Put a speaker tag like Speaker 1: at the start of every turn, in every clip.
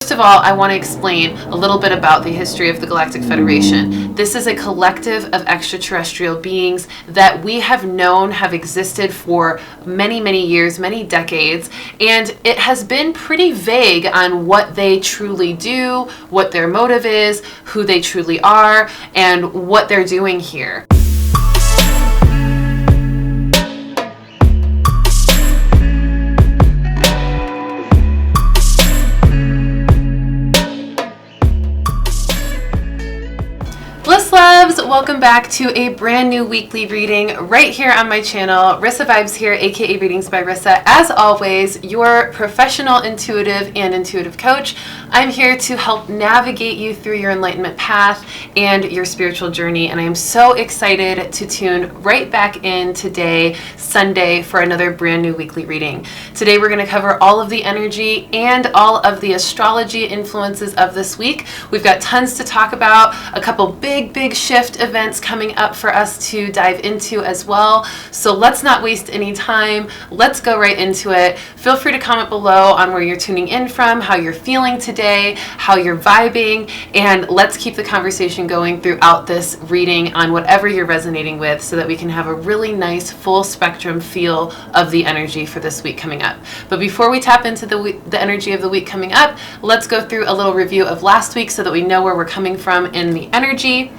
Speaker 1: First of all, I want to explain a little bit about the history of the Galactic Federation. This is a collective of extraterrestrial beings that we have known have existed for many, many years, many decades, and it has been pretty vague on what they truly do, what their motive is, who they truly are, and what they're doing here. Bliss loves, welcome back to a brand new weekly reading right here on my channel. Rissa Vibes here, aka Readings by Rissa. As always, your professional intuitive and intuitive coach. I'm here to help navigate you through your enlightenment path and your spiritual journey, and I am so excited to tune right back in today, Sunday, for another brand new weekly reading. Today we're going to cover all of the energy and all of the astrology influences of this week. We've got tons to talk about, a couple big shift events coming up for us to dive into as well. So let's not waste any time. Let's go right into it. Feel free to comment below on where you're tuning in from, how you're feeling today, how you're vibing, and let's keep the conversation going throughout this reading on whatever you're resonating with so that we can have a really nice full spectrum feel of the energy for this week coming up. But before we tap into the energy of the week coming up, let's go through a little review of last week so that we know where we're coming from in the energy.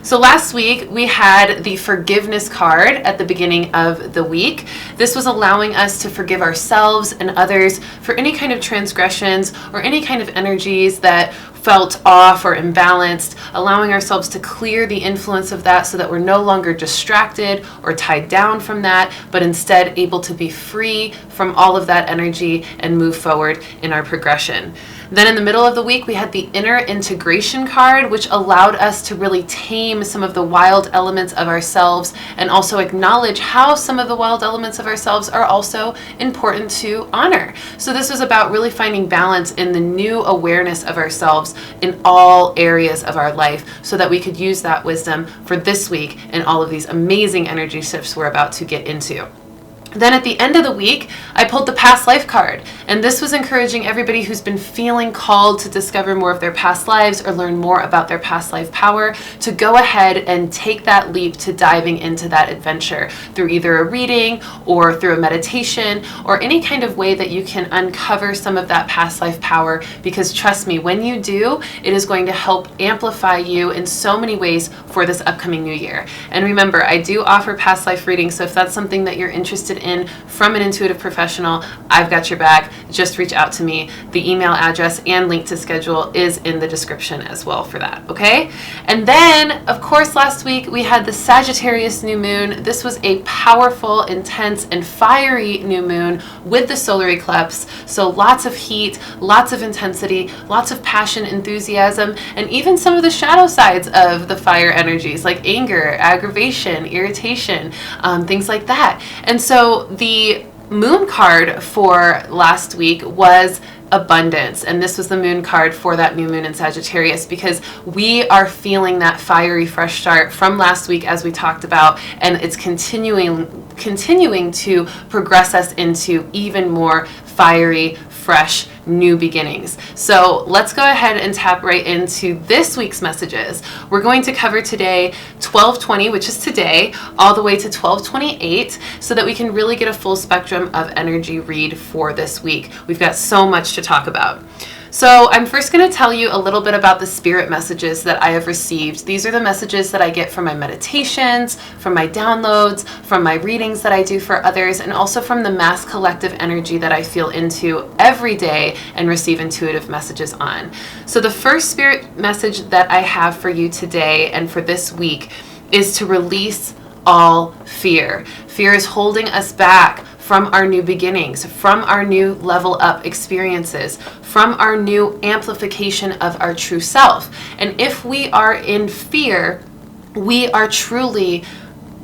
Speaker 1: So last week we had the forgiveness card at the beginning of the week. This was allowing us to forgive ourselves and others for any kind of transgressions or any kind of energies that felt off or imbalanced, allowing ourselves to clear the influence of that so that we're no longer distracted or tied down from that, but instead able to be free from all of that energy and move forward in our progression. Then in the middle of the week, we had the inner integration card, which allowed us to really tame some of the wild elements of ourselves and also acknowledge how some of the wild elements of ourselves are also important to honor. So this was about really finding balance in the new awareness of ourselves in all areas of our life so that we could use that wisdom for this week and all of these amazing energy shifts we're about to get into. Then at the end of the week, I pulled the past life card, and this was encouraging everybody who's been feeling called to discover more of their past lives or learn more about their past life power to go ahead and take that leap to diving into that adventure through either a reading or through a meditation or any kind of way that you can uncover some of that past life power, because trust me, when you do, it is going to help amplify you in so many ways for this upcoming new year. And remember, I do offer past life readings, so if that's something that you're interested in from an intuitive professional, I've got your back. Just reach out to me. The email address and link to schedule is in the description as well for that, okay? And then, of course, last week we had the Sagittarius new moon. This was a powerful, intense, and fiery new moon with the solar eclipse. So lots of heat, lots of intensity, lots of passion, enthusiasm, and even some of the shadow sides of the fire energies like anger, aggravation, irritation, things like that. And so the moon card for last week was abundance, and this was the moon card for that new moon in Sagittarius, because we are feeling that fiery fresh start from last week as we talked about, and it's continuing to progress us into even more fiery, fresh, new beginnings. So let's go ahead and tap right into this week's messages. We're going to cover today 12/20, which is today, all the way to 12/28, so that we can really get a full spectrum of energy read for this week. We've got so much to talk about. So I'm first going to tell you a little bit about the spirit messages that I have received. These are the messages that I get from my meditations, from my downloads, from my readings that I do for others, and also from the mass collective energy that I feel into every day and receive intuitive messages on. So the first spirit message that I have for you today and for this week is to release all fear. Fear is holding us back from our new beginnings, from our new level up experiences, from our new amplification of our true self. And if we are in fear, we are truly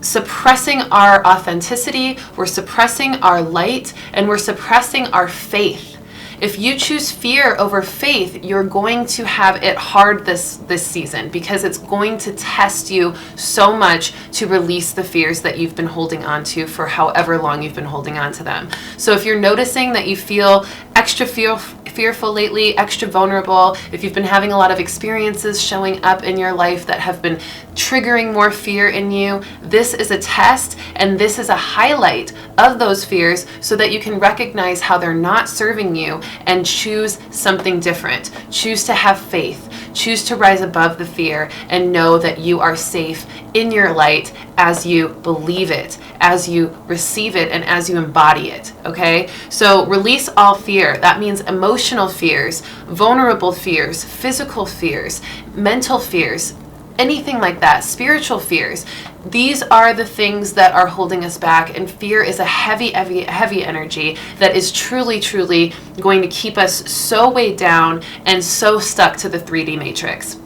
Speaker 1: suppressing our authenticity, we're suppressing our light, and we're suppressing our faith. If you choose fear over faith, you're going to have it hard this season, because it's going to test you so much to release the fears that you've been holding on to for however long you've been holding on to them. So if you're noticing that you feel extra fearful lately, extra vulnerable, if you've been having a lot of experiences showing up in your life that have been triggering more fear in you, this is a test and this is a highlight of those fears so that you can recognize how they're not serving you and choose something different. Choose to have faith. Choose to rise above the fear and know that you are safe in your light as you believe it, as you receive it, and as you embody it, okay? So release all fear. That means emotional fears, vulnerable fears, physical fears, mental fears, anything like that, spiritual fears. These are the things that are holding us back, and fear is a heavy energy that is truly going to keep us so weighed down and so stuck to the 3D matrix.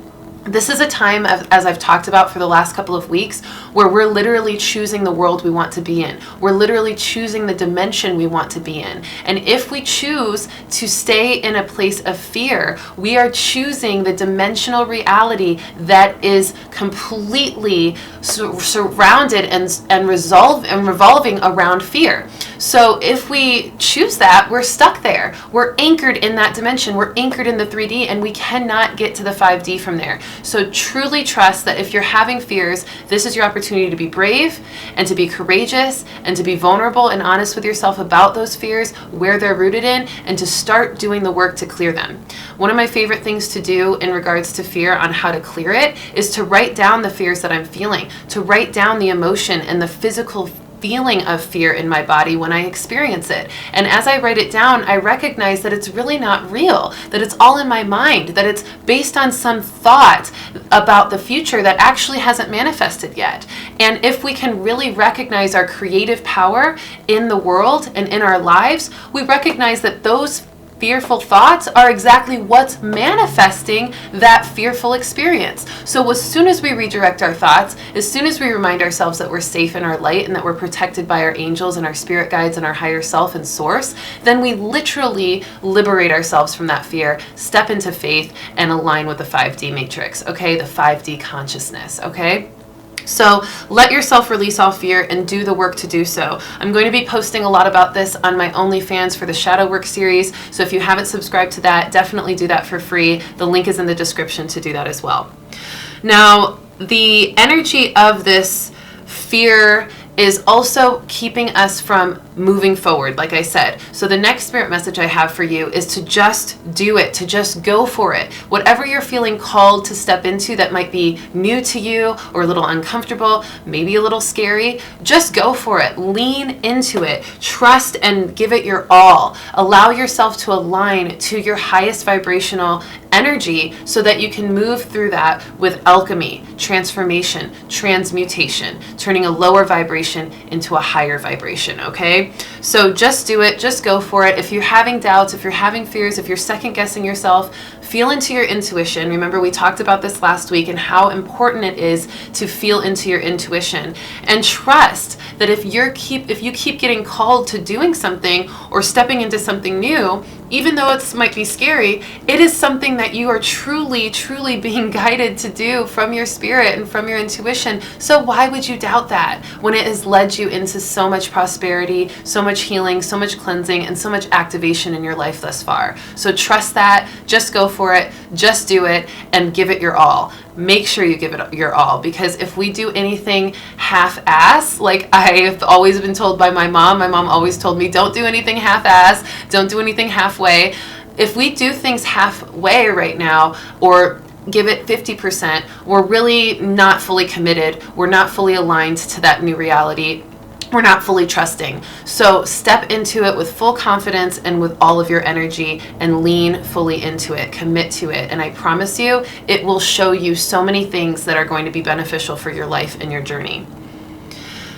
Speaker 1: This is a time, as I've talked about for the last couple of weeks, where we're literally choosing the world we want to be in. We're literally choosing the dimension we want to be in. And if we choose to stay in a place of fear, we are choosing the dimensional reality that is completely surrounded and revolving around fear. So if we choose that, we're stuck there. We're anchored in that dimension. We're anchored in the 3D, and we cannot get to the 5D from there. So truly trust that if you're having fears, this is your opportunity to be brave and to be courageous and to be vulnerable and honest with yourself about those fears, where they're rooted in, and to start doing the work to clear them. One of my favorite things to do in regards to fear on how to clear it is to write down the fears that I'm feeling, to write down the emotion and the physical feeling of fear in my body when I experience it. And as I write it down, I recognize that it's really not real, that it's all in my mind, that it's based on some thought about the future that actually hasn't manifested yet. And if we can really recognize our creative power in the world and in our lives, we recognize that those fearful thoughts are exactly what's manifesting that fearful experience. So as soon as we redirect our thoughts, as soon as we remind ourselves that we're safe in our light and that we're protected by our angels and our spirit guides and our higher self and source, then we literally liberate ourselves from that fear, step into faith, and align with the 5D matrix, okay? The 5D consciousness, okay? So let yourself release all fear and do the work to do so. I'm going to be posting a lot about this on my OnlyFans for the Shadow Work series. So if you haven't subscribed to that, definitely do that for free. The link is in the description to do that as well. Now, the energy of this fear is also keeping us from moving forward, like I said. So the next spirit message I have for you is to just do it, to just go for it. Whatever you're feeling called to step into that might be new to you or a little uncomfortable, maybe a little scary, just go for it. Lean into it. Trust and give it your all. Allow yourself to align to your highest vibrational energy so that you can move through that with alchemy, transformation, transmutation, turning a lower vibration into a higher vibration, okay? So just do it, just go for it. If you're having doubts, if you're having fears, if you're second guessing yourself, feel into your intuition. Remember, we talked about this last week and how important it is to feel into your intuition, and trust that if you keep getting called to doing something or stepping into something new, even though it might be scary, it is something that you are truly being guided to do from your spirit and from your intuition. So why would you doubt that when it has led you into so much prosperity, so much healing, so much cleansing, and so much activation in your life thus far? So trust that, just go for it, just do it, and give it your all. Make sure you give it your all, because if we do anything half-ass, like I've always been told by my mom always told me, don't do anything half-ass, don't do anything halfway. If we do things halfway right now, or give it 50%, we're really not fully committed, we're not fully aligned to that new reality, we're not fully trusting. So step into it with full confidence and with all of your energy and lean fully into it, commit to it. And I promise you, it will show you so many things that are going to be beneficial for your life and your journey.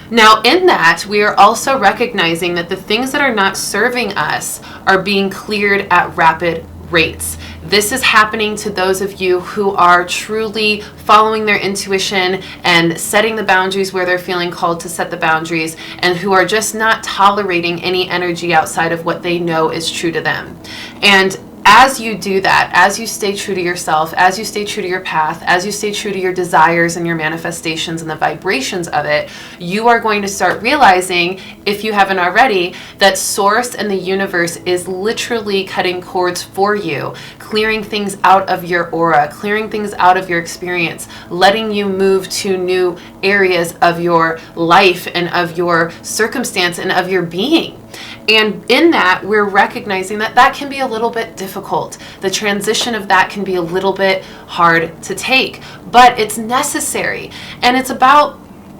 Speaker 1: Now, in that, we are also recognizing that the things that are not serving us are being cleared at rapid rates. This is happening to those of you who are truly following their intuition and setting the boundaries where they're feeling called to set the boundaries, and who are just not tolerating any energy outside of what they know is true to them. And as you do that, as you stay true to yourself, as you stay true to your path, as you stay true to your desires and your manifestations and the vibrations of it, you are going to start realizing, if you haven't already, that Source and the universe is literally cutting cords for you, clearing things out of your aura, clearing things out of your experience, letting you move to new areas of your life and of your circumstance and of your being. And in that, we're recognizing that that can be a little bit difficult. The transition of that can be a little bit hard to take, but it's necessary. And it's about,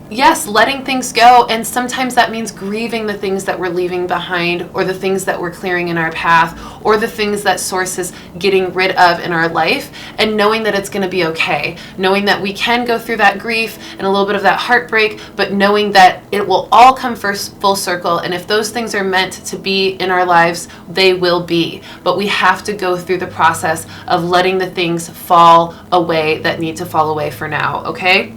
Speaker 1: yes, letting things go. And sometimes that means grieving the things that we're leaving behind, or the things that we're clearing in our path, or the things that Source is getting rid of in our life, and knowing that it's going to be okay. Knowing that we can go through that grief and a little bit of that heartbreak, but knowing that it will all come first full circle. And if those things are meant to be in our lives, they will be. But we have to go through the process of letting the things fall away that need to fall away for now, okay?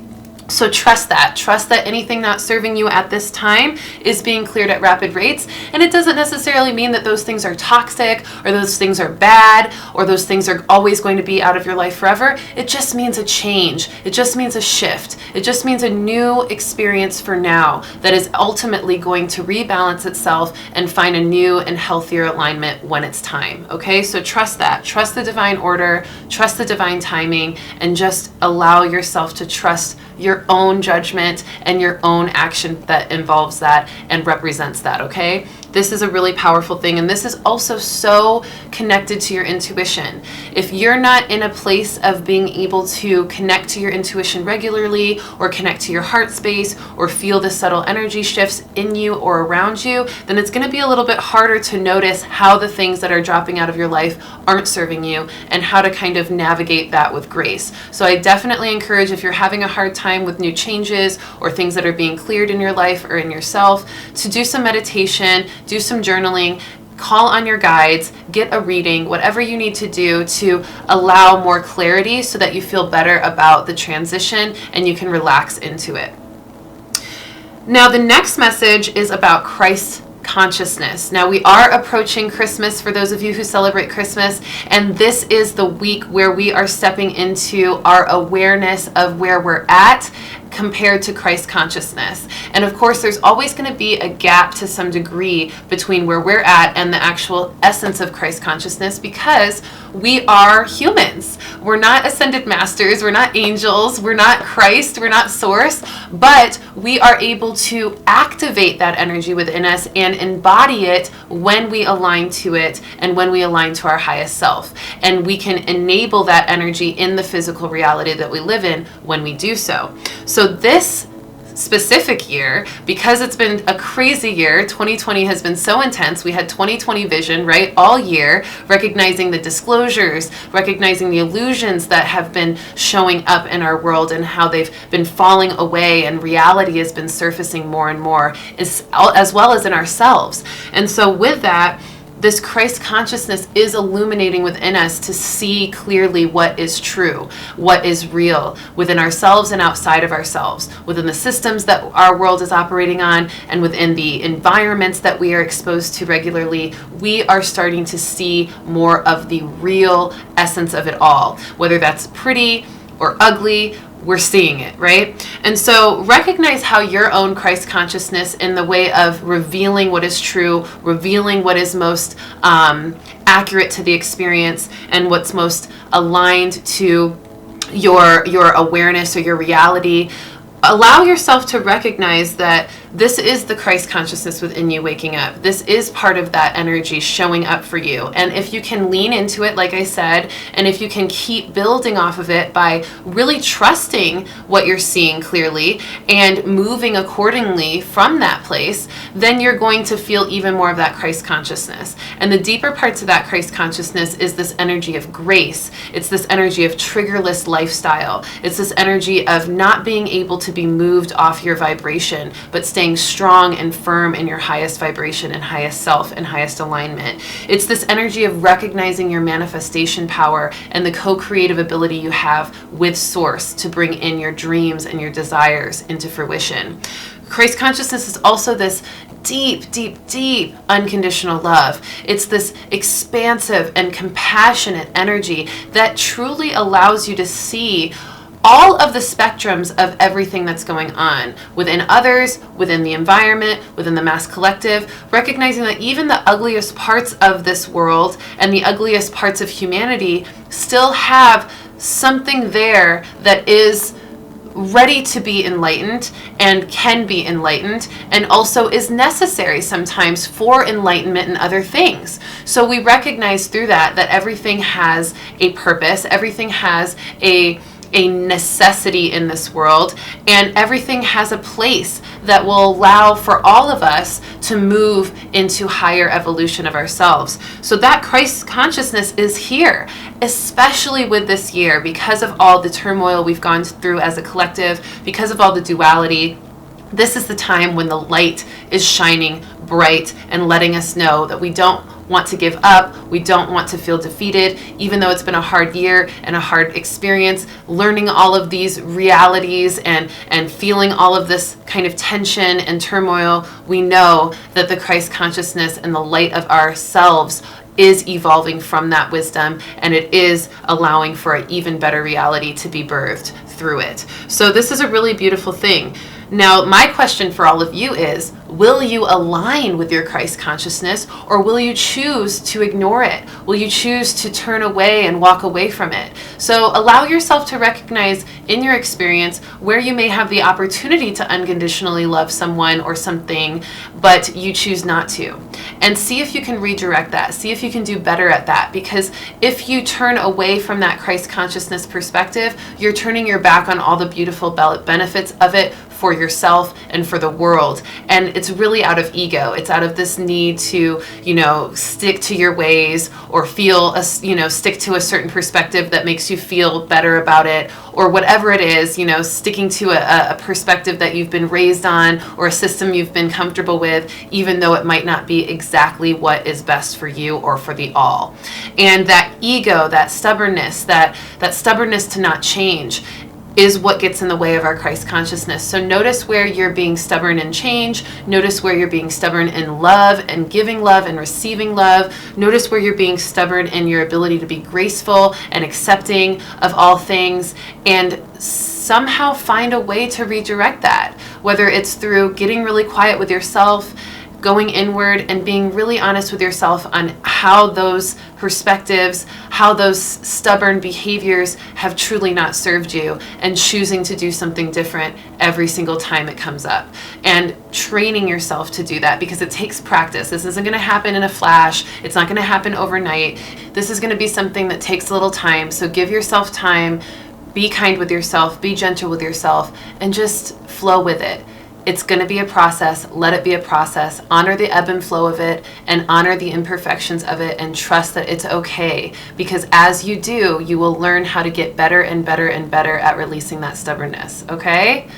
Speaker 1: So trust that. Trust that anything not serving you at this time is being cleared at rapid rates. And it doesn't necessarily mean that those things are toxic, or those things are bad, or those things are always going to be out of your life forever. It just means a change. It just means a shift. It just means a new experience for now that is ultimately going to rebalance itself and find a new and healthier alignment when it's time. Okay, so trust that. Trust the divine order, trust the divine timing, and just allow yourself to trust your own judgment and your own action that involves that and represents that, okay? This is a really powerful thing, and this is also so connected to your intuition. If you're not in a place of being able to connect to your intuition regularly, or connect to your heart space, or feel the subtle energy shifts in you or around you, then it's going to be a little bit harder to notice how the things that are dropping out of your life aren't serving you, and how to kind of navigate that with grace. So I definitely encourage, if you're having a hard time with new changes or things that are being cleared in your life or in yourself, to do some meditation, do some journaling, call on your guides, get a reading, whatever you need to do to allow more clarity so that you feel better about the transition and you can relax into it. Now, the next message is about Christ consciousness. Now, we are approaching Christmas for those of you who celebrate Christmas, and this is the week where we are stepping into our awareness of where we're at compared to Christ consciousness. And of course, there's always going to be a gap to some degree between where we're at and the actual essence of Christ consciousness, because we are humans. We're not ascended masters, we're not angels, we're not Christ, we're not Source, but we are able to activate that energy within us and embody it when we align to it and when we align to our highest self. And we can enable that energy in the physical reality that we live in when we do so. So this specific year, because it's been a crazy year, 2020 has been so intense. We had 2020 vision, right, all year, recognizing the disclosures, recognizing the illusions that have been showing up in our world and how they've been falling away, and reality has been surfacing more and more, as well as in ourselves. And so with that, this Christ consciousness is illuminating within us to see clearly what is true, what is real within ourselves and outside of ourselves, within the systems that our world is operating on, and within the environments that we are exposed to regularly. We are starting to see more of the real essence of it all, whether that's pretty or ugly. We're seeing it, right? And so recognize how your own Christ consciousness, in the way of revealing what is true, revealing what is most accurate to the experience, and what's most aligned to your awareness or your reality. Allow yourself to recognize that this is the Christ consciousness within you waking up. This is part of that energy showing up for you. And if you can lean into it, like I said, and if you can keep building off of it by really trusting what you're seeing clearly and moving accordingly from that place, then you're going to feel even more of that Christ consciousness. And the deeper parts of that Christ consciousness is this energy of grace. It's this energy of triggerless lifestyle. It's this energy of not being able to be moved off your vibration, but staying strong and firm in your highest vibration and highest self and highest alignment. It's this energy of recognizing your manifestation power and the co-creative ability you have with Source to bring in your dreams and your desires into fruition. Christ consciousness is also this deep, deep, deep unconditional love. It's this expansive and compassionate energy that truly allows you to see all of the spectrums of everything that's going on within others, within the environment, within the mass collective, recognizing that even the ugliest parts of this world and the ugliest parts of humanity still have something there that is ready to be enlightened and can be enlightened, and also is necessary sometimes for enlightenment and other things. So we recognize through that everything has a purpose, everything has a necessity in this world, and everything has a place that will allow for all of us to move into higher evolution of ourselves. So that Christ consciousness is here, especially with this year, because of all the turmoil we've gone through as a collective, because of all the duality. This is the time when the light is shining bright and letting us know that we don't want to give up, we don't want to feel defeated, even though it's been a hard year and a hard experience, learning all of these realities and feeling all of this kind of tension and turmoil. We know that the Christ consciousness and the light of ourselves is evolving from that wisdom, and it is allowing for an even better reality to be birthed through it. So this is a really beautiful thing. Now, my question for all of you is, will you align with your Christ consciousness, or will you choose to ignore it? Will you choose to turn away and walk away from it? So allow yourself to recognize in your experience where you may have the opportunity to unconditionally love someone or something, but you choose not to. And see if you can redirect that. See if you can do better at that. Because if you turn away from that Christ consciousness perspective, you're turning your back on all the beautiful benefits of it for yourself and for the world. And it's really out of ego. It's out of this need to, stick to your ways, or stick to a certain perspective that makes you feel better about it, or whatever it is, sticking to a perspective that you've been raised on, or a system you've been comfortable with, even though it might not be exactly what is best for you or for the all. And that ego, that stubbornness to not change, is what gets in the way of our Christ consciousness. So notice where you're being stubborn in change. Notice where you're being stubborn in love and giving love and receiving love. Notice where you're being stubborn in your ability to be graceful and accepting of all things, and somehow find a way to redirect that, whether it's through getting really quiet with yourself, going inward and being really honest with yourself on how those perspectives, how those stubborn behaviors have truly not served you, and choosing to do something different every single time it comes up. And training yourself to do that, because it takes practice. This isn't going to happen in a flash. It's not going to happen overnight. This is going to be something that takes a little time. So give yourself time, be kind with yourself, be gentle with yourself, and just flow with it. It's going to be a process. Let it be a process. Honor the ebb and flow of it, and honor the imperfections of it, and trust that it's okay. Because as you do, you will learn how to get better and better and better at releasing that stubbornness. Okay?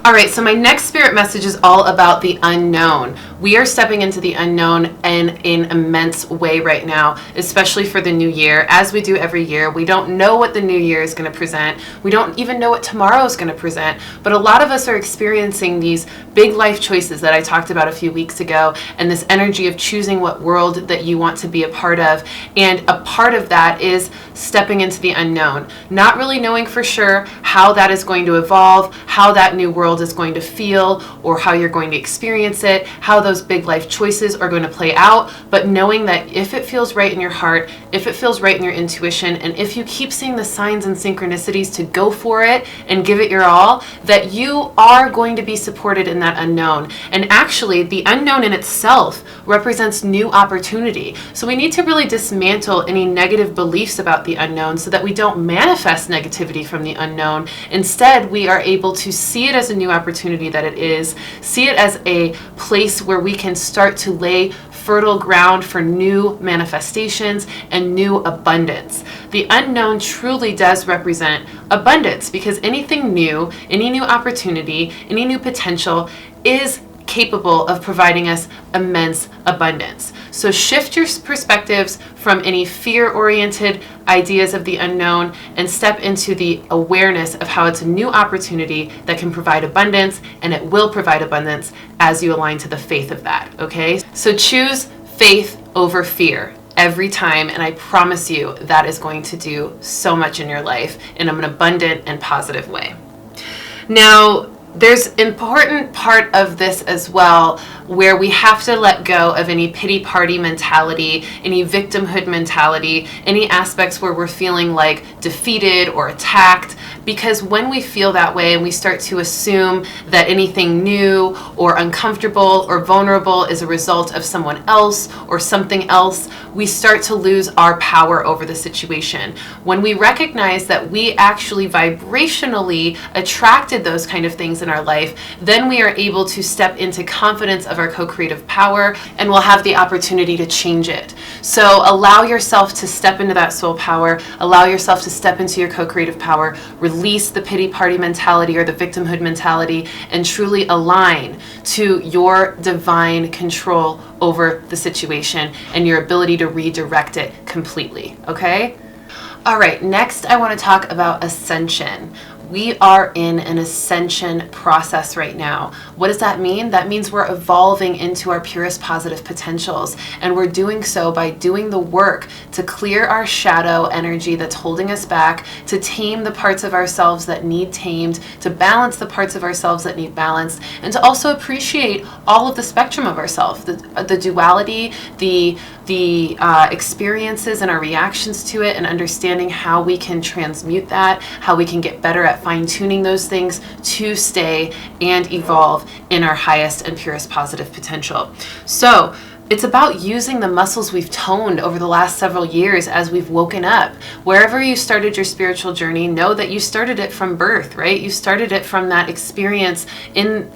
Speaker 1: All right, so my next spirit message is all about the unknown. We are stepping into the unknown in an immense way right now, especially for the new year. As we do every year, we don't know what the new year is going to present. We don't even know what tomorrow is going to present. But a lot of us are experiencing these big life choices that I talked about a few weeks ago, and this energy of choosing what world that you want to be a part of. And a part of that is stepping into the unknown, not really knowing for sure how that is going to evolve, how that new world is going to feel, or how you're going to experience it, how those big life choices are going to play out, but knowing that if it feels right in your heart, if it feels right in your intuition, and if you keep seeing the signs and synchronicities to go for it and give it your all, that you are going to be supported in that unknown. And actually, the unknown in itself represents new opportunity. So we need to really dismantle any negative beliefs about the unknown so that we don't manifest negativity from the unknown. Instead, we are able to see it as a new opportunity that it is, see it as a place where we can start to lay fertile ground for new manifestations and new abundance. The unknown truly does represent abundance, because anything new, any new opportunity, any new potential capable of providing us immense abundance. So shift your perspectives from any fear-oriented ideas of the unknown and step into the awareness of how it's a new opportunity that can provide abundance, and it will provide abundance as you align to the faith of that, okay? So choose faith over fear every time, and I promise you that is going to do so much in your life in an abundant and positive way. Now, there's an important part of this as well, where we have to let go of any pity party mentality, any victimhood mentality, any aspects where we're feeling like defeated or attacked, because when we feel that way and we start to assume that anything new or uncomfortable or vulnerable is a result of someone else or something else, we start to lose our power over the situation. When we recognize that we actually vibrationally attracted those kind of things in our life, then we are able to step into confidence of our co-creative power, and we'll have the opportunity to change it. So allow yourself to step into that soul power, allow yourself to step into your co-creative power, release the pity party mentality or the victimhood mentality, and truly align to your divine control over the situation and your ability to redirect it completely, okay? All right, next I want to talk about ascension. We are in an ascension process right now. What does that mean? That means we're evolving into our purest positive potentials, and we're doing so by doing the work to clear our shadow energy that's holding us back, to tame the parts of ourselves that need tamed, to balance the parts of ourselves that need balanced, and to also appreciate all of the spectrum of ourselves, the duality, the experiences and our reactions to it, and understanding how we can transmute that, how we can get better at fine-tuning those things to stay and evolve in our highest and purest positive potential. So it's about using the muscles we've toned over the last several years as we've woken up. Wherever you started your spiritual journey, know that you started it from birth, right? You started it from that experience in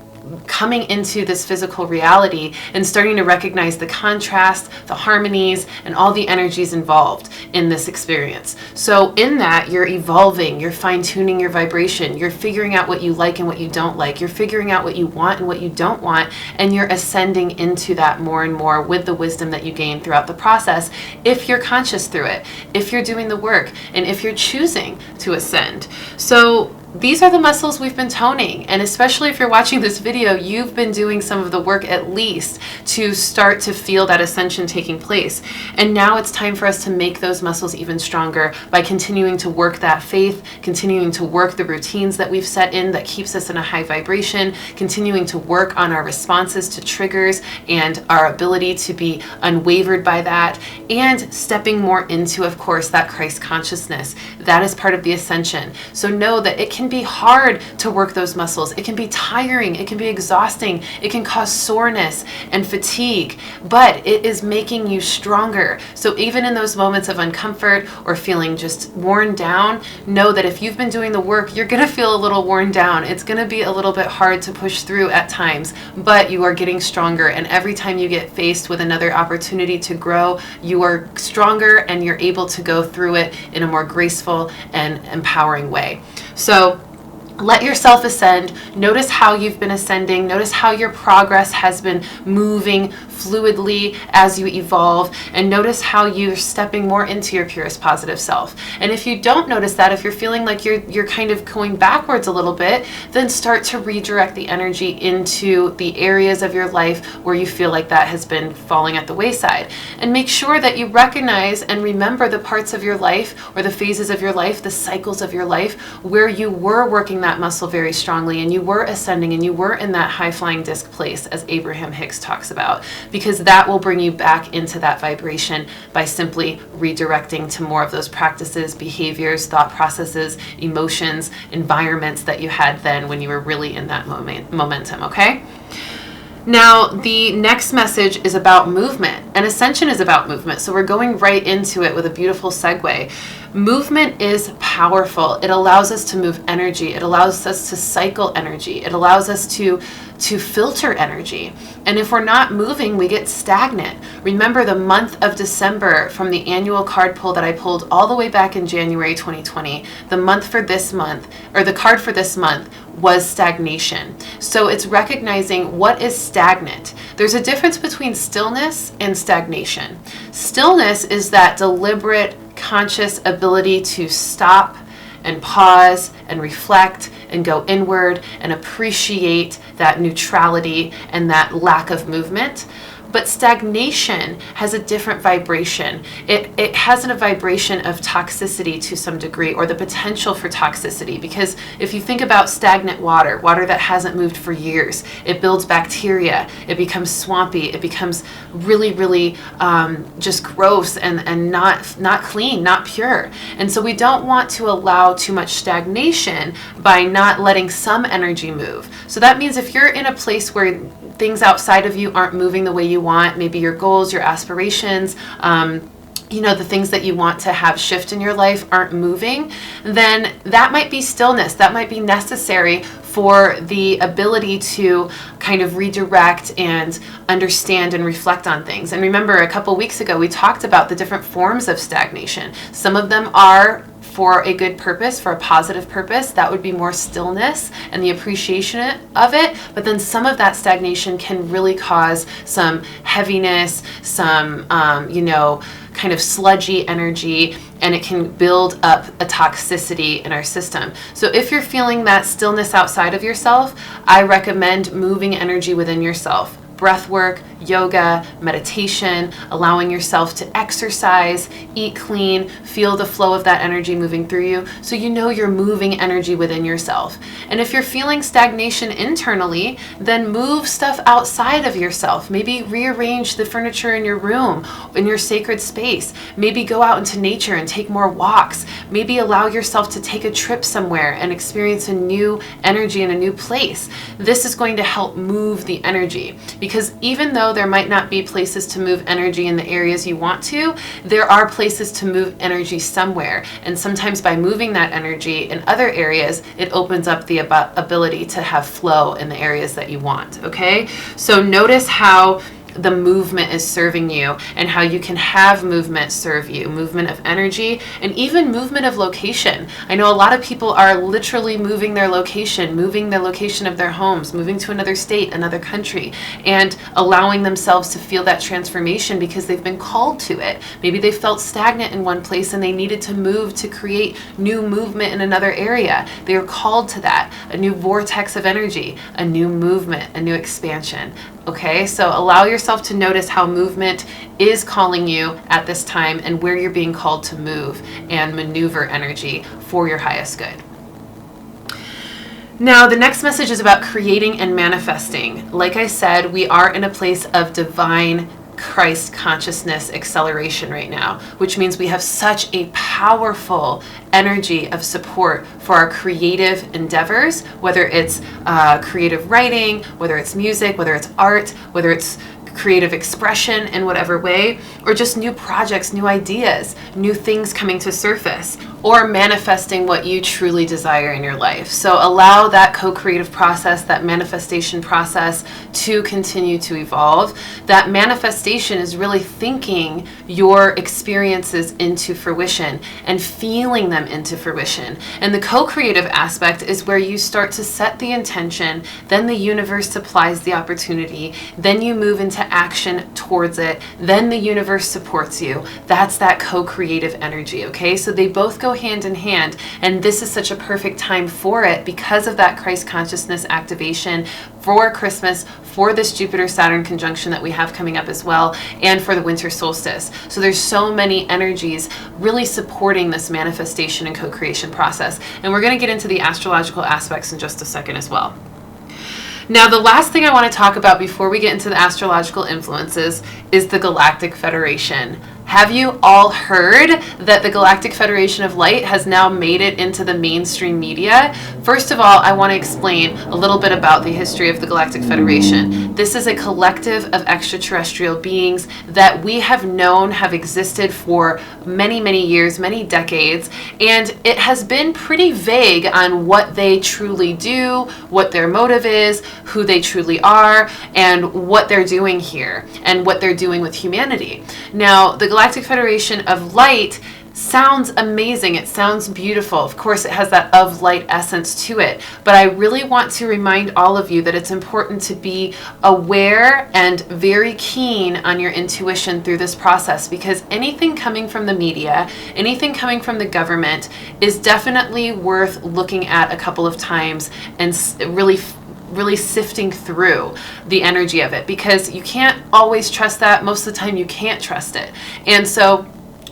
Speaker 1: coming into this physical reality and starting to recognize the contrast, the harmonies, and all the energies involved in this experience. So in that, you're evolving, you're fine-tuning your vibration, you're figuring out what you like and what you don't like, you're figuring out what you want and what you don't want, and you're ascending into that more and more with the wisdom that you gain throughout the process, if you're conscious through it, if you're doing the work, and if you're choosing to ascend. So these are the muscles we've been toning, and especially if you're watching this video, you've been doing some of the work at least to start to feel that ascension taking place. And now it's time for us to make those muscles even stronger by continuing to work that faith, continuing to work the routines that we've set in that keeps us in a high vibration, continuing to work on our responses to triggers and our ability to be unwavered by that, and stepping more into, of course, that Christ consciousness. That is part of the ascension. So know that it can be hard to work those muscles. It can be tiring. It can be exhausting. It can cause soreness and fatigue, but it is making you stronger. So even in those moments of uncomfort or feeling just worn down, know that if you've been doing the work, you're going to feel a little worn down. It's going to be a little bit hard to push through at times, but you are getting stronger. And every time you get faced with another opportunity to grow, you are stronger and you're able to go through it in a more graceful and empowering way. So let yourself ascend. Notice how you've been ascending. Notice how your progress has been moving fluidly as you evolve, and notice how you're stepping more into your purest positive self. And if you don't notice that, if you're feeling like you're kind of going backwards a little bit, then start to redirect the energy into the areas of your life where you feel like that has been falling at the wayside. And make sure that you recognize and remember the parts of your life or the phases of your life, the cycles of your life, where you were working that muscle very strongly and you were ascending and you were in that high flying disc place, as Abraham Hicks talks about, because that will bring you back into that vibration by simply redirecting to more of those practices, behaviors, thought processes, emotions, environments that you had then when you were really in that momentum, okay? Now, the next message is about movement, and Ascension is about movement, so we're going right into it with a beautiful segue. Movement is powerful. It allows us to move energy. It allows us to cycle energy. It allows us to filter energy. And if we're not moving, we get stagnant. Remember the month of December from the annual card pull that I pulled all the way back in January 2020. The card for this month was stagnation. So it's recognizing what is stagnant. There's a difference between stillness and stagnation. Stillness is that deliberate, conscious ability to stop and pause and reflect and go inward and appreciate that neutrality and that lack of movement. But stagnation has a different vibration. It has a vibration of toxicity to some degree, or the potential for toxicity. Because if you think about stagnant water that hasn't moved for years, it builds bacteria, it becomes swampy, it becomes really, really just gross and not clean, not pure. And so we don't want to allow too much stagnation by not letting some energy move. So that means if you're in a place where things outside of you aren't moving the way you want, maybe your goals, your aspirations, the things that you want to have shift in your life aren't moving, then that might be stillness. That might be necessary for the ability to kind of redirect and understand and reflect on things. And remember, a couple weeks ago, we talked about the different forms of stagnation. Some of them are for a good purpose, for a positive purpose. That would be more stillness and the appreciation of it. But then some of that stagnation can really cause some heaviness, some, kind of sludgy energy, and it can build up a toxicity in our system. So if you're feeling that stillness outside of yourself, I recommend moving energy within yourself. Breath work, yoga, meditation, allowing yourself to exercise, eat clean, feel the flow of that energy moving through you, so you know you're moving energy within yourself. And if you're feeling stagnation internally, then move stuff outside of yourself. Maybe rearrange the furniture in your room, in your sacred space. Maybe go out into nature and take more walks. Maybe allow yourself to take a trip somewhere and experience a new energy in a new place. This is going to help move the energy. Because even though there might not be places to move energy in the areas you want to, there are places to move energy somewhere. And sometimes by moving that energy in other areas, it opens up the ability to have flow in the areas that you want, okay? So notice how the movement is serving you and how you can have movement serve you, movement of energy and even movement of location. I know a lot of people are literally moving their location, moving the location of their homes, moving to another state, another country, and allowing themselves to feel that transformation because they've been called to it. Maybe they felt stagnant in one place and they needed to move to create new movement in another area. They are called to that, a new vortex of energy, a new movement, a new expansion. Okay, so allow yourself to notice how movement is calling you at this time and where you're being called to move and maneuver energy for your highest good. Now, the next message is about creating and manifesting. Like I said, we are in a place of divine Christ consciousness acceleration right now, which means we have such a powerful energy of support for our creative endeavors, whether it's creative writing, whether it's music, whether it's art, whether it's creative expression in whatever way, or just new projects, new ideas, new things coming to surface, or manifesting what you truly desire in your life. So allow that co-creative process, that manifestation process to continue to evolve. That manifestation is really thinking your experiences into fruition and feeling them into fruition. And the co-creative aspect is where you start to set the intention, then the universe supplies the opportunity, then you move into action towards it, then the universe supports you. That's that co-creative energy, okay? So they both go hand in hand, and this is such a perfect time for it because of that Christ consciousness activation for Christmas, for this Jupiter-Saturn conjunction that we have coming up as well, and for the winter solstice. So there's so many energies really supporting this manifestation and co-creation process. And we're going to get into the astrological aspects in just a second as well. Now, the last thing I want to talk about before we get into the astrological influences is the Galactic Federation. Have you all heard that the Galactic Federation of Light has now made it into the mainstream media? First of all, I want to explain a little bit about the history of the Galactic Federation. This is a collective of extraterrestrial beings that we have known have existed for many, many years, many decades, and it has been pretty vague on what they truly do, what their motive is, who they truly are, and what they're doing here, and what they're doing with humanity. Now, the Galactic Federation of Light sounds amazing. It sounds beautiful. Of course, it has that of light essence to it. But I really want to remind all of you that it's important to be aware and very keen on your intuition through this process, because anything coming from the media, anything coming from the government is definitely worth looking at a couple of times and really sifting through the energy of it, because you can't always trust that. Most of the time you can't trust it. And so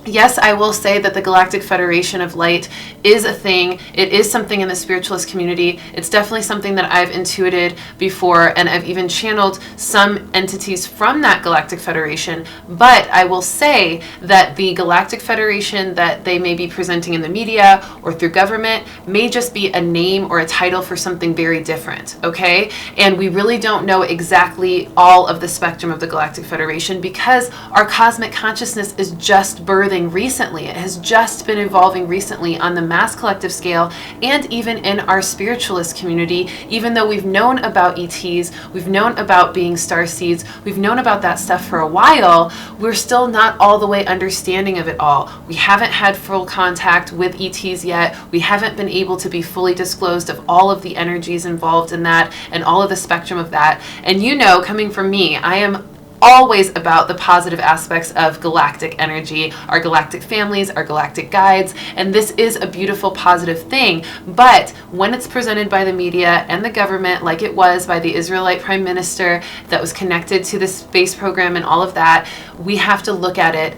Speaker 1: yes, I will say that the Galactic Federation of Light is a thing. It is something in the spiritualist community. It's definitely something that I've intuited before, and I've even channeled some entities from that Galactic Federation. But I will say that the Galactic Federation that they may be presenting in the media or through government may just be a name or a title for something very different, okay? And we really don't know exactly all of the spectrum of the Galactic Federation, because our cosmic consciousness is just birthing recently. It has just been evolving recently on the mass collective scale, and even in our spiritualist community. Even though we've known about ETs, we've known about being starseeds, we've known about that stuff for a while, we're still not all the way understanding of it all. We haven't had full contact with ETs yet. We haven't been able to be fully disclosed of all of the energies involved in that and all of the spectrum of that. And you know, coming from me, I am always about the positive aspects of galactic energy, our galactic families, our galactic guides, and this is a beautiful, positive thing. But when it's presented by the media and the government, like it was by the Israelite Prime Minister that was connected to the space program and all of that, we have to look at it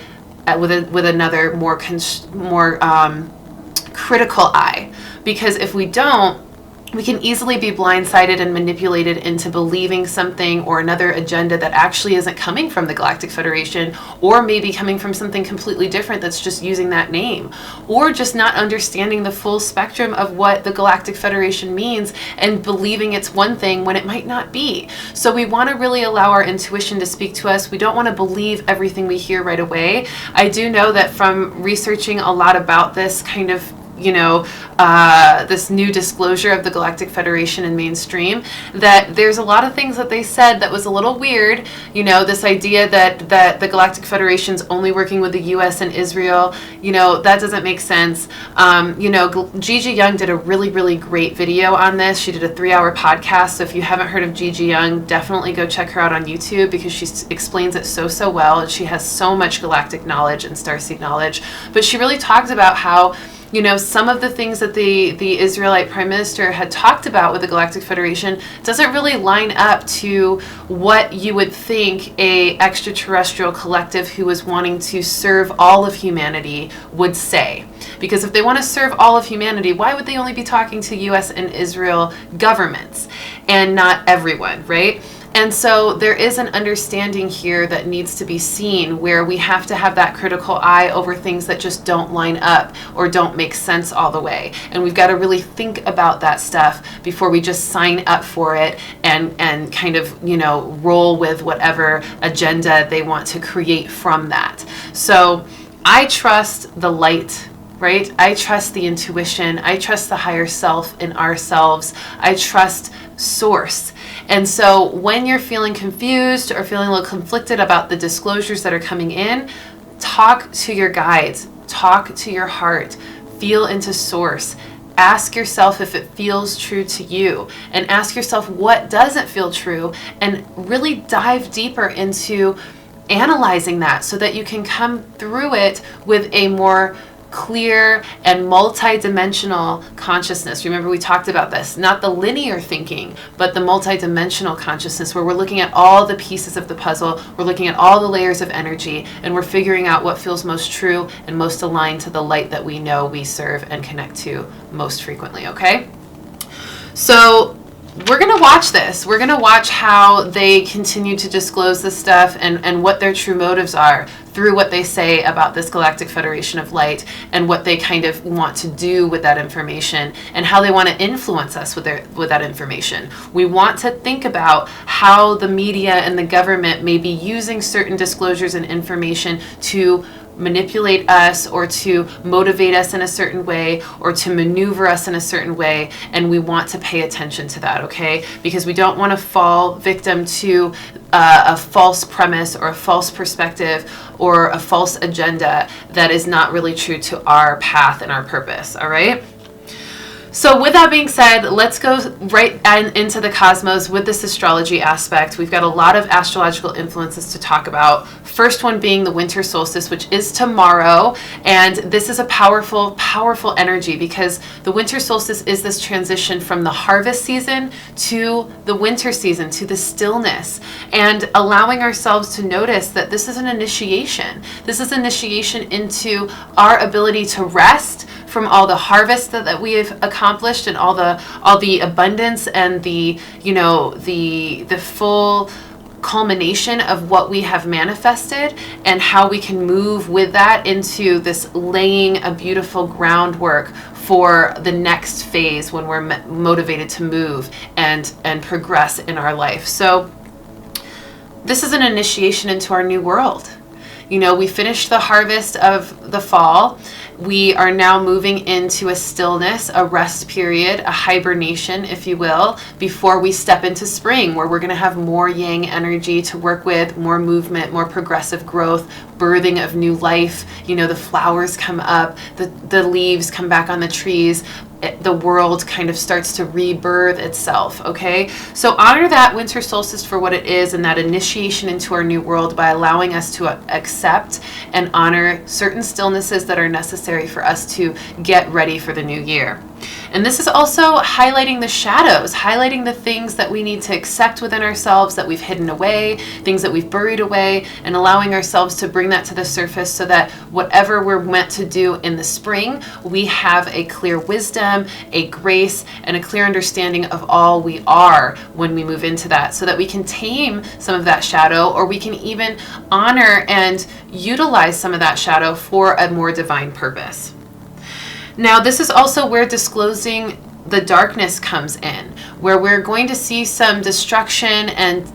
Speaker 1: with another more critical eye. Because if we don't, we can easily be blindsided and manipulated into believing something or another agenda that actually isn't coming from the Galactic Federation, or maybe coming from something completely different that's just using that name, or just not understanding the full spectrum of what the Galactic Federation means and believing it's one thing when it might not be. So we want to really allow our intuition to speak to us. We don't want to believe everything we hear right away. I do know that from researching a lot about this kind of this new disclosure of the Galactic Federation in mainstream, that there's a lot of things that they said that was a little weird. This idea that the Galactic Federation's only working with the US and Israel, that doesn't make sense. Gigi Young did a really, really great video on this. She did a 3-hour podcast. So if you haven't heard of Gigi Young, definitely go check her out on YouTube, because she explains it so well, and she has so much galactic knowledge and starseed knowledge. But she really talked about how some of the things that the Israelite Prime Minister had talked about with the Galactic Federation doesn't really line up to what you would think a extraterrestrial collective who was wanting to serve all of humanity would say. Because if they want to serve all of humanity, why would they only be talking to US and Israel governments and not everyone, right? And so there is an understanding here that needs to be seen, where we have to have that critical eye over things that just don't line up or don't make sense all the way. And we've got to really think about that stuff before we just sign up for it and kind of, roll with whatever agenda they want to create from that. So I trust the light, right? I trust the intuition. I trust the higher self in ourselves. I trust source. And so when you're feeling confused or feeling a little conflicted about the disclosures that are coming in, talk to your guides, talk to your heart, feel into source. Ask yourself if it feels true to you, and ask yourself what doesn't feel true, and really dive deeper into analyzing that so that you can come through it with a more clear and multi-dimensional consciousness. Remember, we talked about this, not the linear thinking, but the multi-dimensional consciousness, where we're looking at all the pieces of the puzzle, we're looking at all the layers of energy, and we're figuring out what feels most true and most aligned to the light that we know we serve and connect to most frequently, okay? So we're going to watch this. We're going to watch how they continue to disclose this stuff and what their true motives are through what they say about this Galactic Federation of Light and what they kind of want to do with that information and how they want to influence us with that information. We want to think about how the media and the government may be using certain disclosures and information to manipulate us or to motivate us in a certain way or to maneuver us in a certain way, and we want to pay attention to that, okay? Because we don't want to fall victim to a false premise or a false perspective or a false agenda that is not really true to our path and our purpose, all right? So with that being said, let's go right into the cosmos with this astrology aspect. We've got a lot of astrological influences to talk about. First one being the winter solstice, which is tomorrow. And this is a powerful, powerful energy because the winter solstice is this transition from the harvest season to the winter season, to the stillness, and allowing ourselves to notice that this is an initiation. This is initiation into our ability to rest from all the harvest that we have accomplished and all the abundance and the full culmination of what we have manifested, and how we can move with that into this laying a beautiful groundwork for the next phase when we're motivated to move and progress in our life. So this is an initiation into our new world. We finished the harvest of the fall. We are now moving into a stillness, a rest period, a hibernation, if you will, before we step into spring, where we're going to have more yang energy to work with, more movement, more progressive growth, birthing of new life. The flowers come up, the leaves come back on the trees. The world kind of starts to rebirth itself, okay? So honor that winter solstice for what it is and that initiation into our new world by allowing us to accept and honor certain stillnesses that are necessary for us to get ready for the new year. And this is also highlighting the shadows, highlighting the things that we need to accept within ourselves that we've hidden away, things that we've buried away, and allowing ourselves to bring that to the surface so that whatever we're meant to do in the spring, we have a clear wisdom, a grace, and a clear understanding of all we are when we move into that, so that we can tame some of that shadow, or we can even honor and utilize some of that shadow for a more divine purpose. Now, this is also where disclosing the darkness comes in, where we're going to see some destruction and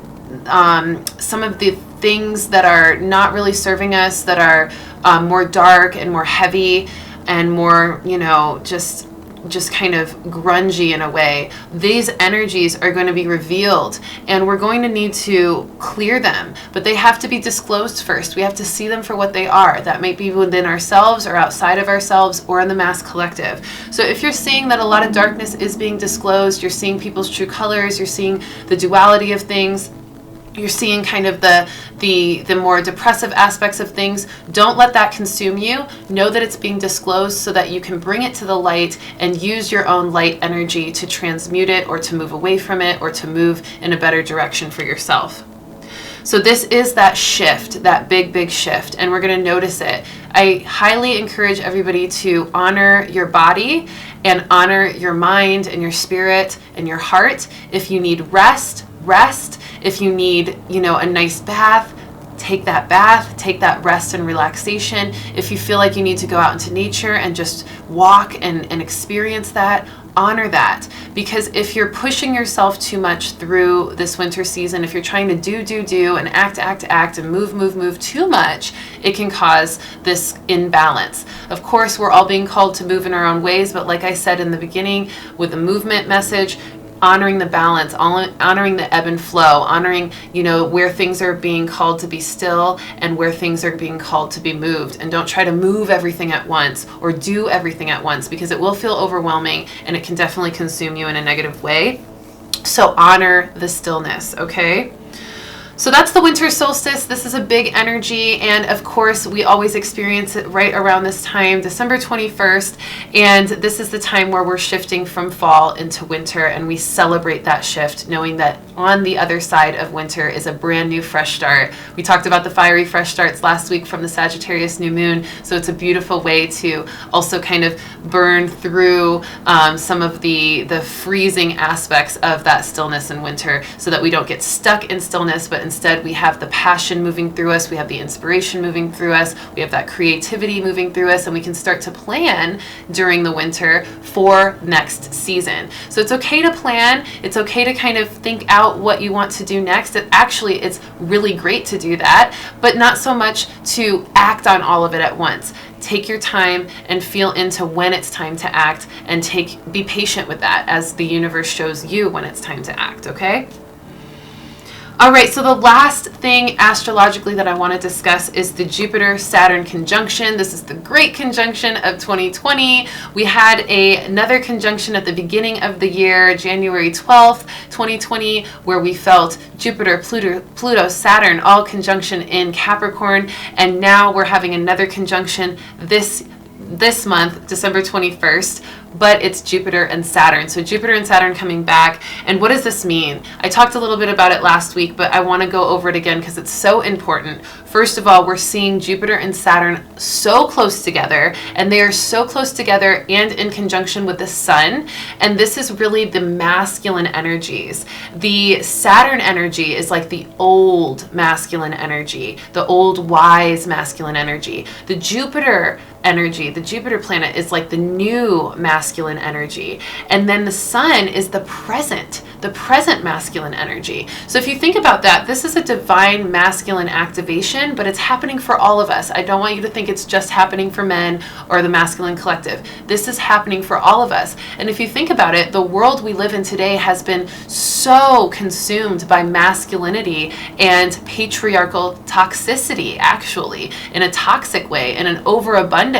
Speaker 1: some of the things that are not really serving us, that are more dark and more heavy and more, just kind of grungy in a way. These energies are going to be revealed, and we're going to need to clear them, but they have to be disclosed first. We have to see them for what they are. That might be within ourselves or outside of ourselves or in the mass collective. So if you're seeing that a lot of darkness is being disclosed, you're seeing people's true colors, you're seeing the duality of things, you're seeing kind of the more depressive aspects of things, don't let that consume you. Know that it's being disclosed so that you can bring it to the light and use your own light energy to transmute it, or to move away from it, or to move in a better direction for yourself. So this is that shift, that big, big shift, and we're going to notice it. I highly encourage everybody to honor your body and honor your mind and your spirit and your heart. If you need rest. If you need, a nice bath, take that bath, take that rest and relaxation. If you feel like you need to go out into nature and just walk and experience that, honor that. Because if you're pushing yourself too much through this winter season, if you're trying to do and act and move too much, it can cause this imbalance. Of course, we're all being called to move in our own ways, but like I said in the beginning with the movement message, honoring the balance, honoring the ebb and flow, honoring, where things are being called to be still and where things are being called to be moved. And don't try to move everything at once or do everything at once, because it will feel overwhelming and it can definitely consume you in a negative way. So honor the stillness, okay? So that's the winter solstice. This is a big energy, and of course we always experience it right around this time, December 21st, and this is the time where we're shifting from fall into winter, and we celebrate that shift, knowing that on the other side of winter is a brand new fresh start. We talked about the fiery fresh starts last week from the Sagittarius new moon, so it's a beautiful way to also kind of burn through some of the freezing aspects of that stillness in winter, so that we don't get stuck in stillness, but instead we have the passion moving through us, we have the inspiration moving through us, we have that creativity moving through us, and we can start to plan during the winter for next season. So it's okay to plan, it's okay to kind of think out what you want to do next. It's really great to do that, but not so much to act on all of it at once. Take your time and feel into when it's time to act, and be patient with that as the universe shows you when it's time to act, okay? All right, so the last thing astrologically that I want to discuss is the Jupiter-Saturn conjunction. This is the great conjunction of 2020. We had another conjunction at the beginning of the year, January 12th, 2020, where we felt Jupiter, Pluto, Saturn, all conjunction in Capricorn. And now we're having another conjunction this month, December 21st, but it's Jupiter and Saturn. So Jupiter and Saturn coming back. And what does this mean? I talked a little bit about it last week, but I want to go over it again because it's so important. First of all, we're seeing Jupiter and Saturn so close together, and they are so close together and in conjunction with the sun. And this is really the masculine energies. The Saturn energy is like the old masculine energy, the old wise masculine energy. The Jupiter energy, the Jupiter planet, is like the new masculine energy. And then the sun is the present masculine energy. So if you think about that, this is a divine masculine activation, but it's happening for all of us. I don't want you to think it's just happening for men or the masculine collective. This is happening for all of us. And if you think about it, the world we live in today has been so consumed by masculinity and patriarchal toxicity, actually, in a toxic way, in an overabundance.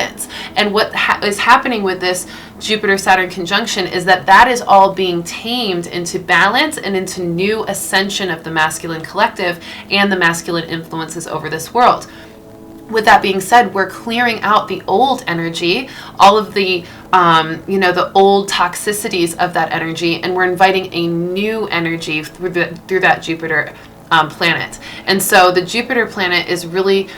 Speaker 1: And what is happening with this Jupiter-Saturn conjunction is that is all being tamed into balance and into new ascension of the masculine collective and the masculine influences over this world. With that being said, we're clearing out the old energy, all of the the old toxicities of that energy, and we're inviting a new energy through that Jupiter planet. And so the Jupiter planet is really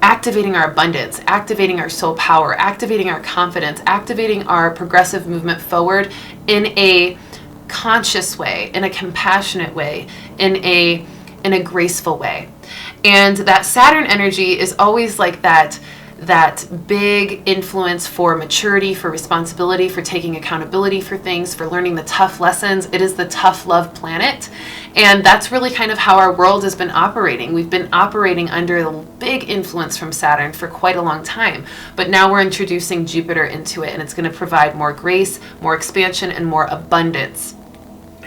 Speaker 1: activating our abundance, activating our soul power, activating our confidence, activating our progressive movement forward in a conscious way, in a compassionate way, in a graceful way. And that Saturn energy is always like that big influence for maturity, for responsibility, for taking accountability for things, for learning the tough lessons. It is the tough love planet. And that's really kind of how our world has been operating. We've been operating under the big influence from Saturn for quite a long time. But now we're introducing Jupiter into it, and it's going to provide more grace, more expansion, and more abundance.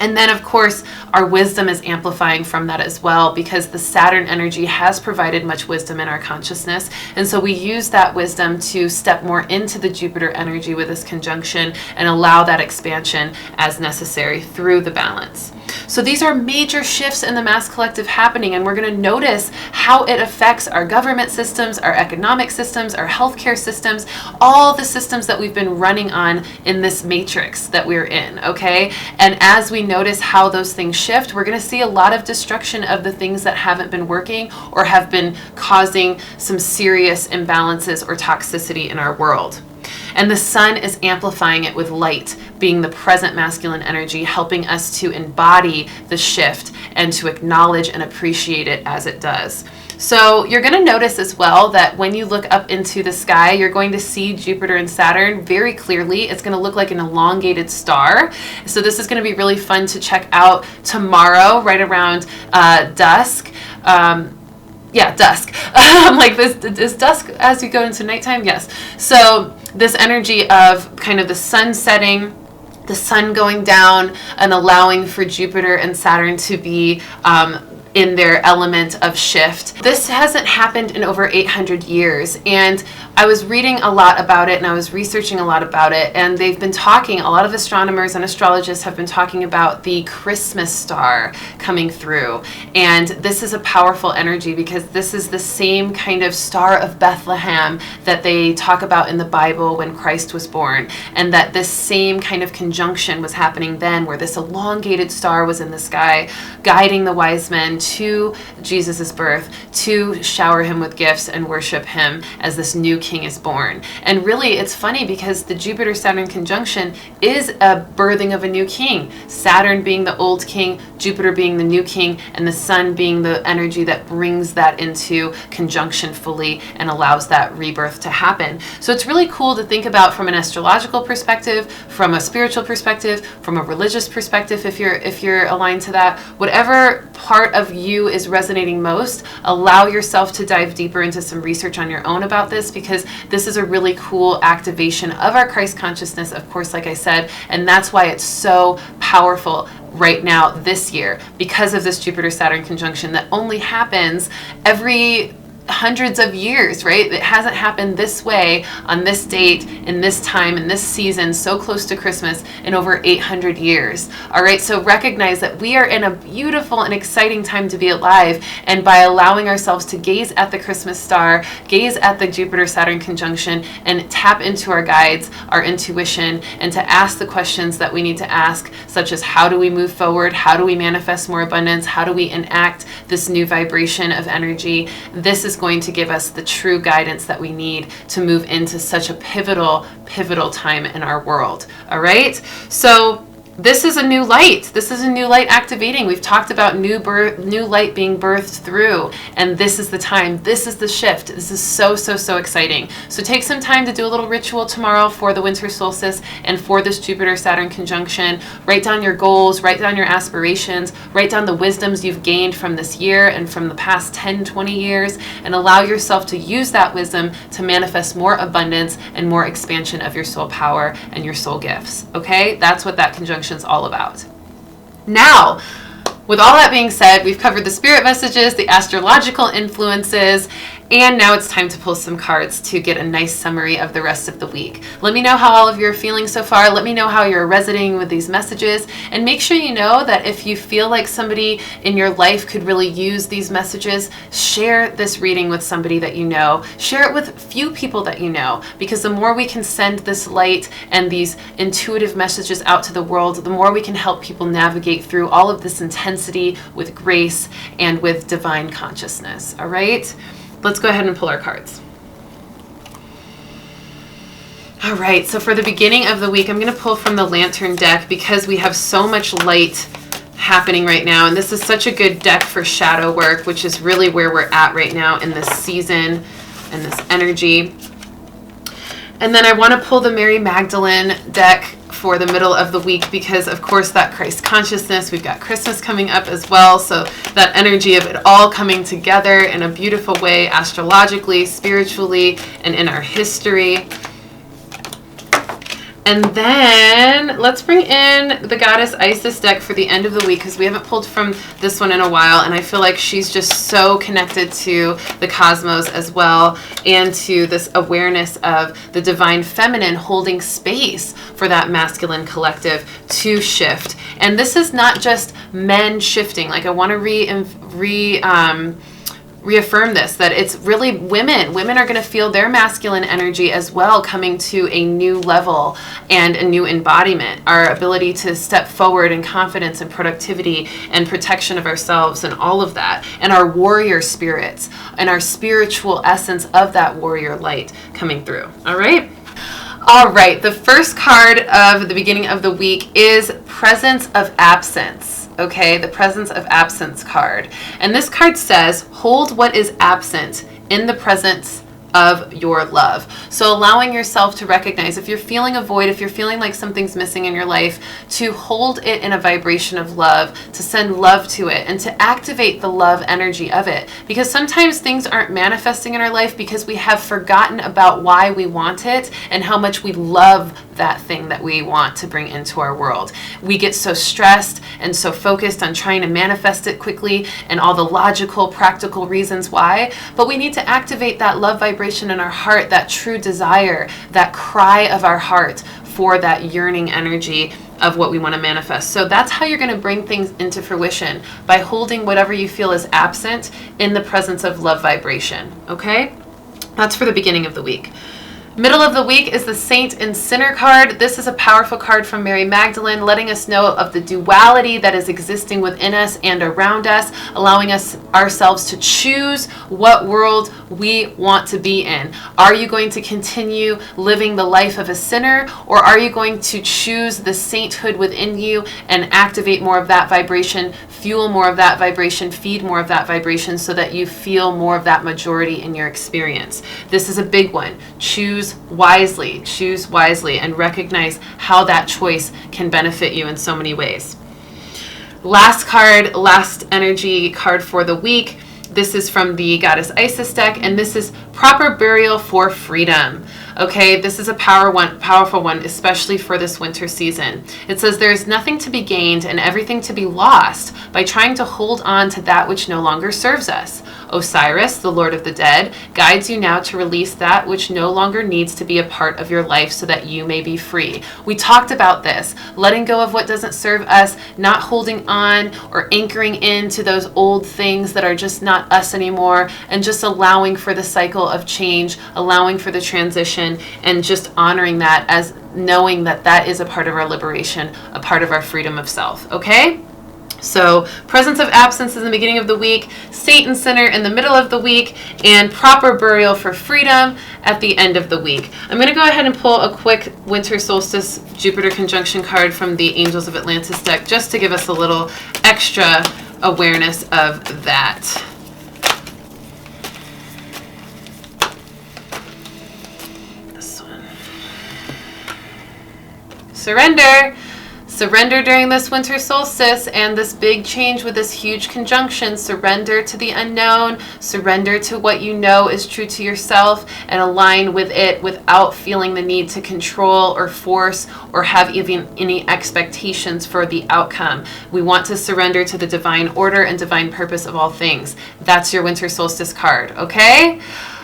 Speaker 1: And then, of course, our wisdom is amplifying from that as well, because the Saturn energy has provided much wisdom in our consciousness. And so we use that wisdom to step more into the Jupiter energy with this conjunction and allow that expansion as necessary through the balance. So these are major shifts in the mass collective happening, and we're going to notice how it affects our government systems, our economic systems, our healthcare systems, all the systems that we've been running on in this matrix that we're in, okay? And as we notice how those things shift, we're going to see a lot of destruction of the things that haven't been working or have been causing some serious imbalances or toxicity in our world. And the sun is amplifying it with light, being the present masculine energy, helping us to embody the shift and to acknowledge and appreciate it as it does. So you're going to notice as well that when you look up into the sky, you're going to see Jupiter and Saturn very clearly. It's going to look like an elongated star. So this is going to be really fun to check out tomorrow, right around dusk. Dusk. Like this is dusk as you go into nighttime? Yes. So this energy of kind of the sun setting, the sun going down, and allowing for Jupiter and Saturn to be in their element of shift. This hasn't happened in over 800 years. And I was reading a lot about it and I was researching a lot about it, and they've been talking, a lot of astronomers and astrologists have been talking about the Christmas star coming through. And this is a powerful energy because this is the same kind of star of Bethlehem that they talk about in the Bible when Christ was born. And that this same kind of conjunction was happening then, where this elongated star was in the sky, guiding the wise men to Jesus' birth, to shower him with gifts and worship him as this new king is born. And really, it's funny because the Jupiter-Saturn conjunction is a birthing of a new king. Saturn being the old king, Jupiter being the new king, and the sun being the energy that brings that into conjunction fully and allows that rebirth to happen. So it's really cool to think about from an astrological perspective, from a spiritual perspective, from a religious perspective, if you're aligned to that. Whatever part of you is resonating most, allow yourself to dive deeper into some research on your own about this, because this is a really cool activation of our Christ consciousness, of course, like I said, and that's why it's so powerful right now this year, because of this Jupiter-Saturn conjunction that only happens every hundreds of years, right? It hasn't happened this way on this date, in this time, in this season, so close to Christmas in over 800 years. All right, so recognize that we are in a beautiful and exciting time to be alive, and by allowing ourselves to gaze at the Christmas star, gaze at the Jupiter-Saturn conjunction, and tap into our guides, our intuition, and to ask the questions that we need to ask, such as how do we move forward? How do we manifest more abundance? How do we enact this new vibration of energy? This is going to give us the true guidance that we need to move into such a pivotal time in our world. All right, so this is a new light. This is a new light activating. We've talked about new light being birthed through, and this is the time. This is the shift. This is so exciting. So take some time to do a little ritual tomorrow for the winter solstice and for this Jupiter-Saturn conjunction. Write down your goals, write down your aspirations, write down the wisdoms you've gained from this year and from the past 10, 20 years, and allow yourself to use that wisdom to manifest more abundance and more expansion of your soul power and your soul gifts. Okay? That's what that conjunction is all about. Now, with all that being said, we've covered the spirit messages, the astrological influences, and now it's time to pull some cards to get a nice summary of the rest of the week. Let me know how all of you are feeling so far. Let me know how you're resonating with these messages, and make sure you know that if you feel like somebody in your life could really use these messages, share this reading with somebody that you know. Share it with few people that you know, because the more we can send this light and these intuitive messages out to the world, the more we can help people navigate through all of this intensity with grace and with divine consciousness. All right? Let's go ahead and pull our cards. All right, so for the beginning of the week, I'm going to pull from the Lantern deck because we have so much light happening right now, and this is such a good deck for shadow work, which is really where we're at right now in this season and this energy. And then I want to pull the Mary Magdalene deck for the middle of the week because, of course, that Christ consciousness, we've got Christmas coming up as well, so that energy of it all coming together in a beautiful way, astrologically, spiritually, and in our history. And then let's bring in the Goddess Isis deck for the end of the week, because we haven't pulled from this one in a while, and I feel like she's just so connected to the cosmos as well, and to this awareness of the divine feminine holding space for that masculine collective to shift. And this is not just men shifting. Like, I want to reaffirm this, that it's really women. Women are going to feel their masculine energy as well coming to a new level and a new embodiment. Our ability to step forward in confidence and productivity and protection of ourselves and all of that. And our warrior spirits and our spiritual essence of that warrior light coming through. All right? All right. The first card of the beginning of the week is Presence of Absence. Okay, the Presence of Absence card. And this card says, hold what is absent in the presence of your love. So allowing yourself to recognize if you're feeling a void, if you're feeling like something's missing in your life, to hold it in a vibration of love, to send love to it, and to activate the love energy of it. Because sometimes things aren't manifesting in our life because we have forgotten about why we want it and how much we love that thing that we want to bring into our world. We get so stressed and so focused on trying to manifest it quickly and all the logical, practical reasons why, but we need to activate that love vibration vibration in our heart, that true desire, that cry of our heart for that yearning energy of what we want to manifest. So that's how you're going to bring things into fruition, by holding whatever you feel is absent in the presence of love vibration. Okay? That's for the beginning of the week. Middle of the week is the Saint and Sinner card. This is a powerful card from Mary Magdalene, letting us know of the duality that is existing within us and around us, allowing us ourselves to choose what world we want to be in. Are you going to continue living the life of a sinner, or are you going to choose the sainthood within you and activate more of that vibration, fuel more of that vibration, feed more of that vibration, so that you feel more of that majority in your experience? This is a big one. Choose wisely, and recognize how that choice can benefit you in so many ways. Last card, last energy card for the week. This is from the Goddess Isis deck, and this is Proper Burial for Freedom. Okay, this is a powerful one, especially for this winter season. It says there is nothing to be gained and everything to be lost by trying to hold on to that which no longer serves us. Osiris, the Lord of the Dead, guides you now to release that which no longer needs to be a part of your life so that you may be free. We talked about this, letting go of what doesn't serve us, not holding on or anchoring into those old things that are just not us anymore, and just allowing for the cycle of change, allowing for the transition, and just honoring that as knowing that that is a part of our liberation, a part of our freedom of self. Okay? So presence of absence in the beginning of the week, Saint and Sinner in the middle of the week, and proper burial for freedom at the end of the week. I'm going to go ahead and pull a quick winter solstice Jupiter conjunction card from the Angels of Atlantis deck, just to give us a little extra awareness of that. This one. Surrender. Surrender during this winter solstice and this big change with this huge conjunction. Surrender to the unknown. Surrender to what you know is true to yourself, and align with it without feeling the need to control or force or have even any expectations for the outcome. We want to surrender to the divine order and divine purpose of all things. That's your winter solstice card, okay?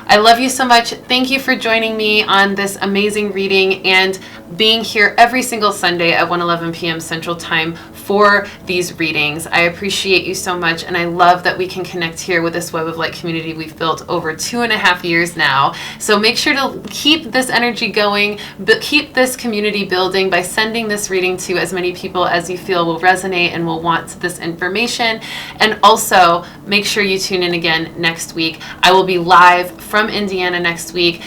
Speaker 1: I love you so much. Thank you for joining me on this amazing reading and being here every single Sunday at 1:11 p.m. Central Time for these readings. I appreciate you so much, and I love that we can connect here with this Web of Light community we've built over 2.5 years now. So make sure to keep this energy going, but keep this community building by sending this reading to as many people as you feel will resonate and will want this information. And also make sure you tune in again next week. I will be live from Indiana next week,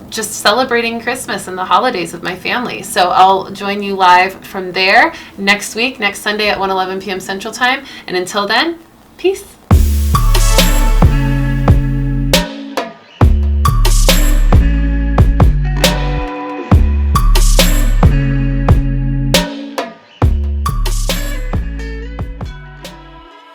Speaker 1: just celebrating Christmas and the holidays with my family. So I'll join you live from there next week, next Sunday at 1:11 p.m. Central Time. And until then, peace.